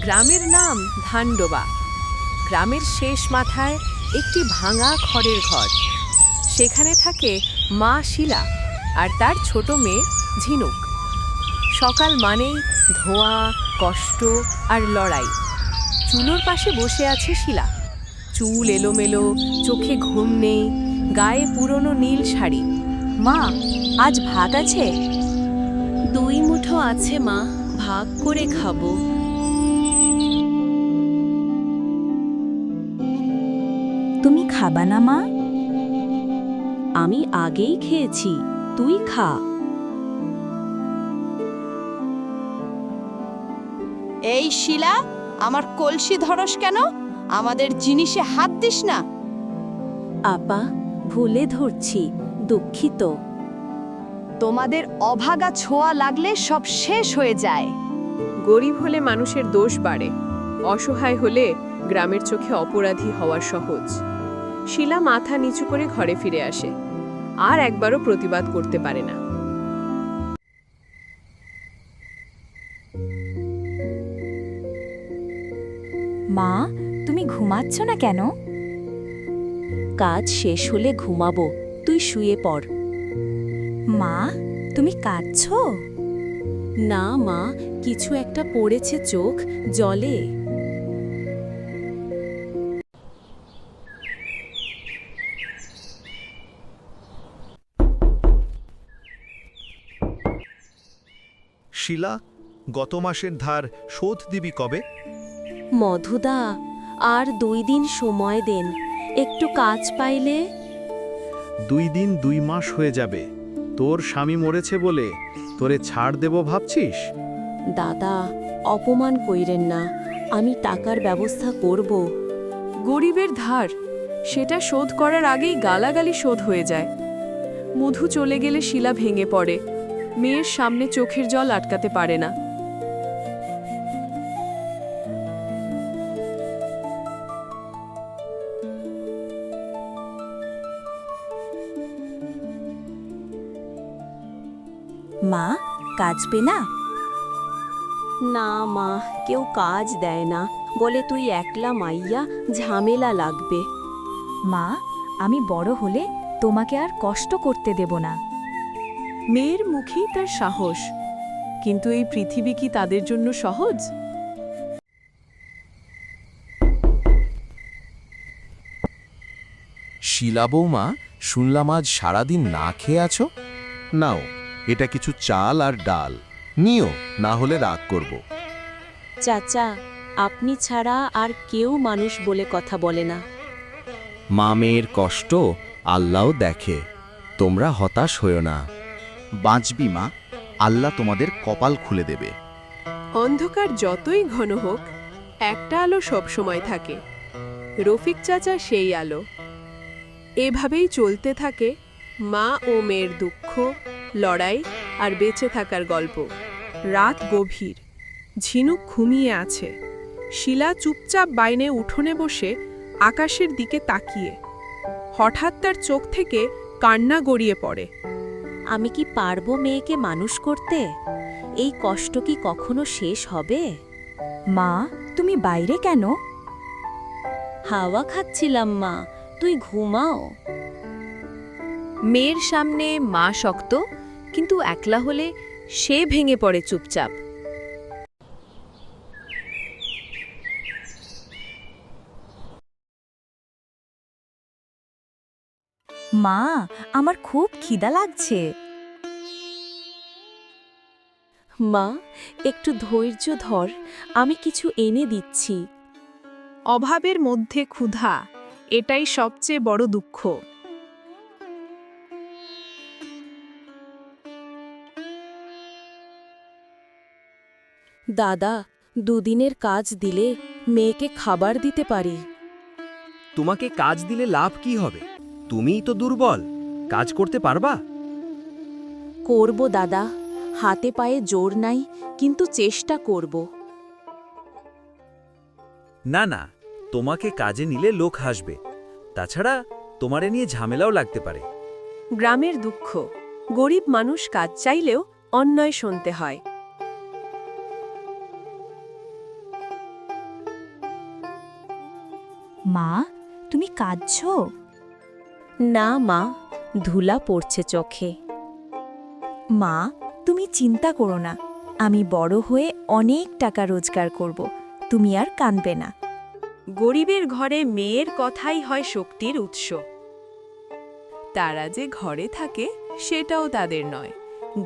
গ্রামের নাম ধানডোবা। গ্রামের শেষ মাথায় একটি ভাঙা খড়ের ঘর। সেখানে থাকে মা শিলা আর তার ছোট মেয়ে ঝিনুক। সকাল মানেই ধোঁয়া, কষ্ট আর লড়াই। চুলোর পাশে বসে আছে শিলা, চুল এলোমেলো, চোখে ঘুম নেই, গায়ে পুরনো নীল শাড়ি। মা, আজ ভাত আছে? 2 মুঠো আছে মা, ভাগ করে খাবো। তুমি খাবা না মা? আমি আগেই খেয়েছি, তুই খা। এই শিলা, আমার কলসি ধরস কেন? আমাদের জিনিসে হাত দিস না। আপা, ভুলে ধরছি, দুঃখিত। তোমাদের অভাগা ছোঁয়া লাগলে সব শেষ হয়ে যায়। গরিব হলে মানুষের দোষ বাড়ে, অসহায় হলে গ্রামের চোখে অপরাধী হওয়া সহজ। শিলা মাথা নিচু করে ঘরে ফিরে আসে, আর একবারও প্রতিবাদ করতে পারে না। মা, তুমি ঘুমাচ্ছ না কেন? কাজ শেষ হলে ঘুমাবো, তুই শুয়ে পড়। মা, তুমি কাঁদছো? না মা, কিছু একটা পড়েছে চোখ জলে। শিলা, গত মাসের ধার শোধ দিবি কবে? মধুদা, আর 2 দিন সময় দেন, একটু কাজ পাইলে। 2 দিন 2 মাস হয়ে যাবে। তোর স্বামী মরেছে বলে তোরে ছাড় দেব ভাবছিস? দাদা, অপমান কইরেন না, আমি টাকার ব্যবস্থা করব। গরিবের ধার, সেটা শোধ করার আগেই গালাগালি শোধ হয়ে যায়। মধু চলে গেলে শিলা ভেঙে পড়ে, মেয়ের সামনে চোখের জল আটকাতে পারে না। মা, কাজবে না? না মা, কেউ কাজ দেয় না, বলে তুই একলা মাইয়া, ঝামেলা লাগবে। মা, আমি বড় হলে তোমাকে আর কষ্ট করতে দেব না। মেয়ের মুখেই তার সাহস, কিন্তু এই পৃথিবী কি তাদের জন্য সহজ? শিলা বৌমা, শুনলাম আজ সারাদিন না খেয়ে আছো। নাও, এটা কিছু চাল আর ডাল নিও, না হলে রাগ করব। চাচা, আপনি ছাড়া আর কেউ মানুষ বলে কথা বলে না। মা মেয়ের কষ্ট আল্লাহও দেখে, তোমরা হতাশ হইও না। বাঁচবি মা, আল্লাহ তোমাদের কপাল খুলে দেবে। অন্ধকার যতই ঘন হোক, একটা আলো সবসময় থাকে। রফিক চাচা সেই আলো। এভাবেই চলতে থাকে মা ও মেয়ের দুঃখ, লড়াই আর বেঁচে থাকার গল্প। রাত গভীর, ঝিনুক ঘুমিয়ে আছে। শিলা চুপচাপ বাইনে উঠোনে বসে আকাশের দিকে তাকিয়ে। হঠাৎ তার চোখ থেকে কান্না গড়িয়ে পড়ে। আমি কি পারবো মেয়েকে মানুষ করতে? এই কষ্ট কি কখনো শেষ হবে? মা, তুমি বাইরে কেন? হাওয়া খাচ্ছিলাম মা, তুই ঘুমাও। মেয়ের সামনে মা শক্ত, কিন্তু একলা হলে সে ভেঙে পড়ে চুপচাপ। মা, আমার খুব খিদা লাগছে। মা, একটু ধৈর্য ধর, আমি কিছু এনে দিচ্ছি। অভাবের মধ্যে ক্ষুধা, এটাই সবচেয়ে বড় দুঃখ। দাদা, 2 দিনের কাজ দিলে মেয়েকে খাবার দিতে পারি। তোমাকে কাজ দিলে লাভ কি হবে? তুমিই তো দুর্বল, কাজ করতে পারবা? করব দাদা, হাতে পায়ে জোর নাই, কিন্তু চেষ্টা করব। না না, তোমাকে কাজে নিলে লোক হাসবে, তাছাড়া তোমারে নিয়ে ঝামেলাও লাগতে পারে। গ্রামের দুঃখ, গরিব মানুষ কাজ চাইলেও অন্যায় শুনতে হয়। মা তুমি কাঁদছো? না মা, ধুলা পড়ছে চোখে। মা তুমি চিন্তা করো না, আমি বড় হয়ে অনেক টাকা রোজগার করব, তুমি আর কাঁদবে না। গরিবের ঘরে মেয়ের কথাই হয় শক্তির উৎস। তারা যে ঘরে থাকে সেটাও তাদের নয়,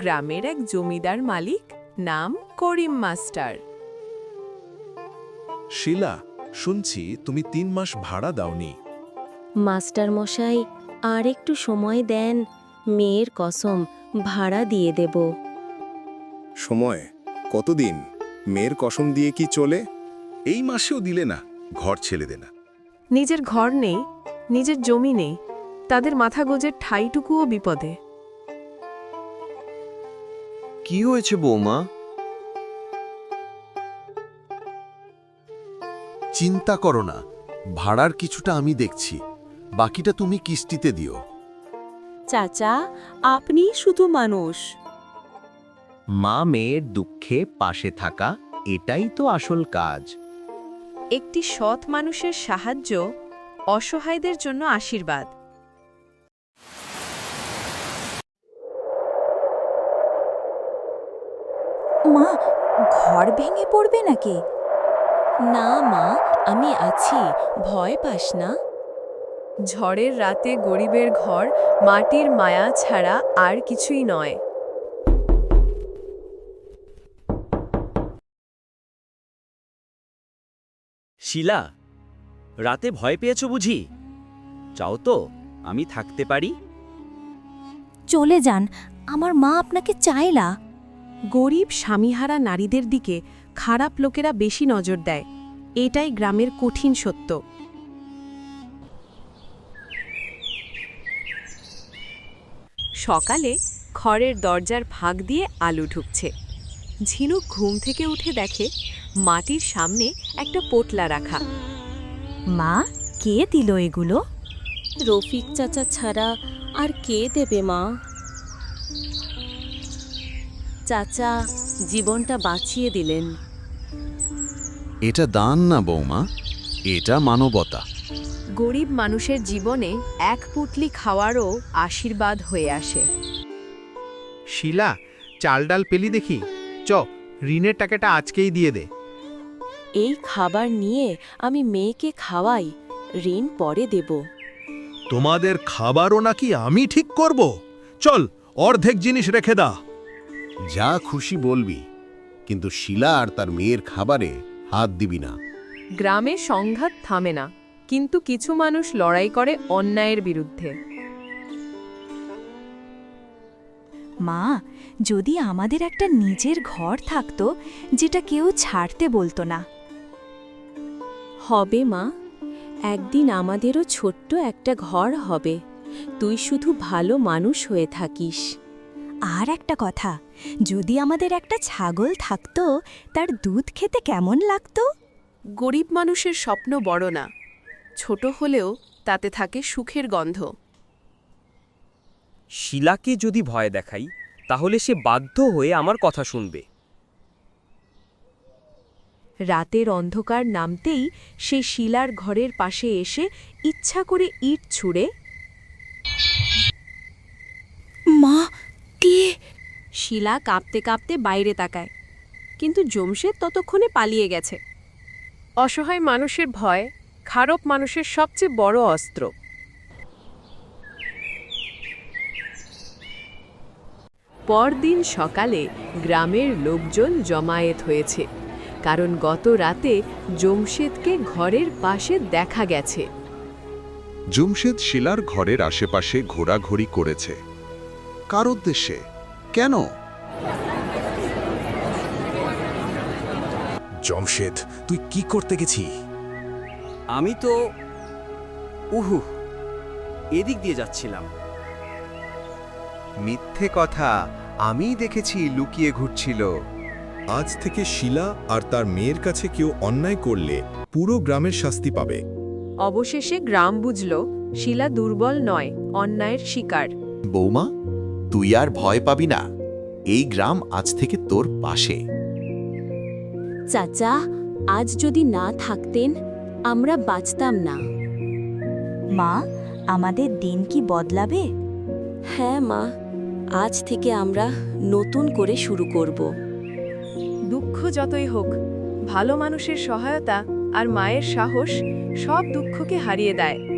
গ্রামের এক জমিদার মালিক, নাম করিম মাস্টার। শিলা, শুনছি তুমি 3 মাস ভাড়া দাওনি। মাস্টার মশাই, আর একটু সময় দেন, মেয়ের কসম ভাড়া দিয়ে দেব। সময় কতদিন? মেয়ের কসম দিয়ে কি চলে? এই মাসেও দিলে না, ঘর ছেড়ে দে না। নিজের ঘর নেই, নিজের জমি নেই, তাদের মাথা গোজের ঠাইটুকুও বিপদে। কি হয়েছে বৌমা? চিন্তা করো না, ভাড়ার কিছুটা আমি দেখছি, বাকিটা তুমি কিস্তিতে দিও। চাচা, আপনি শুধু মানুষ। মা মেয়ের দুঃখে পাশে থাকা, এটাই তো আসল কাজ। একটি সৎ মানুষের সাহায্য অসহায়দের জন্য আশীর্বাদ। মা ঘর ভেঙে পড়বে নাকি? না মা, আমি আছি, ভয় পাস না। ঝড়ের রাতে গরিবের ঘর মাটির মায়া ছাড়া আর কিছুই নয়। শিলা, রাতে ভয় পেয়েছ বুঝি? চাও তো আমি থাকতে পারি? চলে যান, আমার মা আপনাকে চাইলা। গরিব স্বামীহারা নারীদের দিকে খারাপ লোকেরা বেশি নজর দেয়, এটাই গ্রামের কঠিন সত্য। সকালে ঘরের দরজার ফাঁক দিয়ে আলো ঢুকছে। ঝিনুক ঘুম থেকে উঠে দেখে মাটির সামনে একটা পোটলা রাখা। মা কে দিল এগুলো? রফিক চাচা ছাড়া আর কে দেবে মা? চাচা জীবনটা বাঁচিয়ে দিলেন। এটা দান না বৌমা, এটা মানবতা। গরিব মানুষের জীবনে এক পুটলি খাওয়ারও আশীর্বাদ হয়ে আসে। শিলা, চাল ডাল পেলি দেখি, ঋণের টাকাটা আজকেই দিয়ে দে। এই খাবার নিয়ে আমি মেয়েকে খাওয়াই, ঋণ পরে দেব। তোমাদের খাবারও নাকি আমি ঠিক করব? চল, অর্ধেক জিনিস রেখে দা। যা খুশি বলবি, কিন্তু শিলা আর তার মেয়ের খাবারে হাত দিবি না। গ্রামে সংঘাত থামে না, কিন্তু কিছু মানুষ লড়াই করে অন্যায়ের বিরুদ্ধে। মা যদি আমাদের একটা নিজের ঘর থাকতো, যেটা কেউ ছাড়তে বলতো না। হবে মা, একদিন আমাদেরও ছোট্ট একটা ঘর হবে, তুই শুধু ভালো মানুষ হয়ে থাকিস। আর একটা কথা, যদি আমাদের একটা ছাগল থাকতো, তার দুধ খেতে কেমন লাগতো? গরিব মানুষের স্বপ্ন বড় না, ছোট হলেও তাতে থাকে সুখের গন্ধ। শিলাকে যদি ভয় দেখাই, তাহলে সে বাধ্য হয়ে আমার কথা শুনবে। রাতের অন্ধকার নামতেই সে শিলার ঘরের পাশে এসে ইচ্ছা করে ইট ছুঁড়ে। মা কে? শিলা কাঁপতে কাঁপতে বাইরে তাকায়, কিন্তু জমশেদ ততক্ষণে পালিয়ে গেছে। অসহায় মানুষের ভয় খারাপ মানুষের সবচেয়ে বড় অস্ত্র। পরদিন সকালে গ্রামের লোকজন জমায়েত হয়েছে, কারণ গত রাতে জমশেদকে ঘরের পাশে দেখা গেছে। জমশেদ শিলার ঘরের আশেপাশে ঘোরাঘুরি করেছে। কার উদ্দেশ্যে? কেন? জমশেদ, তুই কি করতে গেছি? আমি তো এদিক দিয়ে যাচ্ছিলাম। মিথ্যে কথা, আমিই দেখেছি লুকিয়ে ঘুরছিল। আজ থেকে শিলা আর তার মেয়ের কাছে কেউ অন্যায় করলে পুরো গ্রামের শাস্তি পাবে। অবশেষে গ্রাম বুঝল শিলা দুর্বল নয়, অন্যায়ের শিকার। বৌমা, তুই আর ভয় পাবি না, এই গ্রাম আজ থেকে তোর পাশে। চাচা, আজ যদি না থাকতেন, আমরা বাঁচতাম না। মা, আমাদের দিন কি বদলাবে? হ্যাঁ মা, আজ থেকে আমরা নতুন করে শুরু করব। দুঃখ যতই হোক, ভালো মানুষের সহায়তা আর মায়ের সাহস সব দুঃখকে হারিয়ে দেয়।